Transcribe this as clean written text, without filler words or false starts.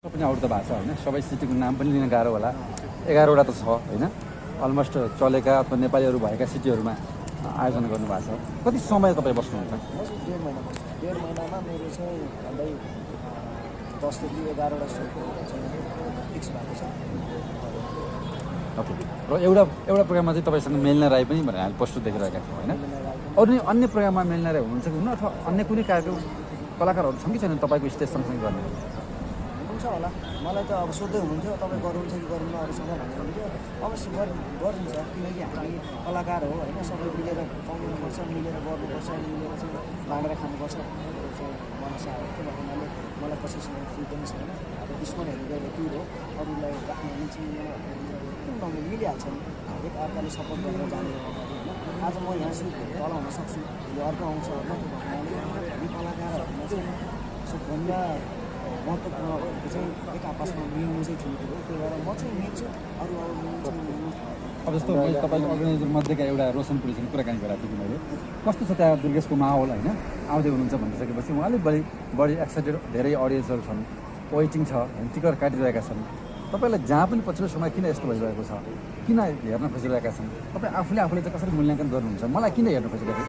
पनि आउट त भएको छ होइन सबै सिटीको नाम पनि लिन गाह्रो होला 11वटा त छ होइन अलमोस्ट चलेका अथवा नेपालीहरू भएका सिटीहरूमा आयोजना गर्नुभएको छ कति समय तपाईँ बस्नुहुन्छ डेढ महिनामा मेरो चाहिँ झन्डै 10 देखि 11वटा सोको फिक्स भएको छ ओके र एउटा प्रोग्राममा चाहिँ तपाईँसँग मेलिना राई पनि भनेर हामी पोस्टर देखिरहेका छौँ होइन अरू अन्य प्रोग्राममा मेलिना राई हुनुहुन्छ कि हुन्न अथवा अन्य कुनै कार्यक्रम कलाकारहरू छन् कि छैन तपाईँको स्टेज सँगसँगै गर्ने हुन्छ होला मलाई त अब सोध्दै हुनुहुन्थ्यो तपाईँ गर्नुहुन्छ कि गर्नुहुन्न अरूसँग भन्नुहुन्थ्यो अवश्य गरिन्छ किनकि हामी कलाकार हो होइन सबै मिलेर पाउनुपर्छ मिलेर गर्नुपर्छ मिलेर चाहिँ बाँडेर खानुपर्छ मनसा हो त्यो भन्नाले मलाई कसैसँग फ्री पनि छैन अब दुश्मनहरू गएर टुर हो अरूलाई राख्ने भने चाहिँ कुन ढङ्गले मिलिहाल्छ नि एक अर्काले सपोर्ट गरेर जाने हो होइन आज म यहाँ छु तल हुन सक्छु यो अर्को आउँछ होइन त्यो भन्नाले हामी कलाकारहरूमा चाहिँ सबभन्दा महत्त्वपूर्ण भनेको चाहिँ एक आपसमा मिल्नु चाहिँ ठुलो कुरो त्यही भएर म चाहिँ मिल्छु अरू मिल्नु अब जस्तो मैले तपाईँको अर्गनाइजर मध्येका एउटा रोशन पुरीसँग कुराकानी गरेको थिएँ मैले कस्तो छ त्यहाँ दुर्गेशको माहौल होइन आउँदै हुनुहुन्छ भनिसकेपछि उहाँले बढी एक्साइटेड धेरै अडियन्सहरू छन् वेटिङ छ होइन टिकट काटिरहेका छन् तपाईँलाई जहाँ पनि पछिल्लो समय किन यस्तो भइरहेको छ किन हेर्न खोजिरहेका छन् तपाईँ आफूले चाहिँ कसरी मूल्याङ्कन गर्नुहुन्छ मलाई किन हेर्न खोजिरहेको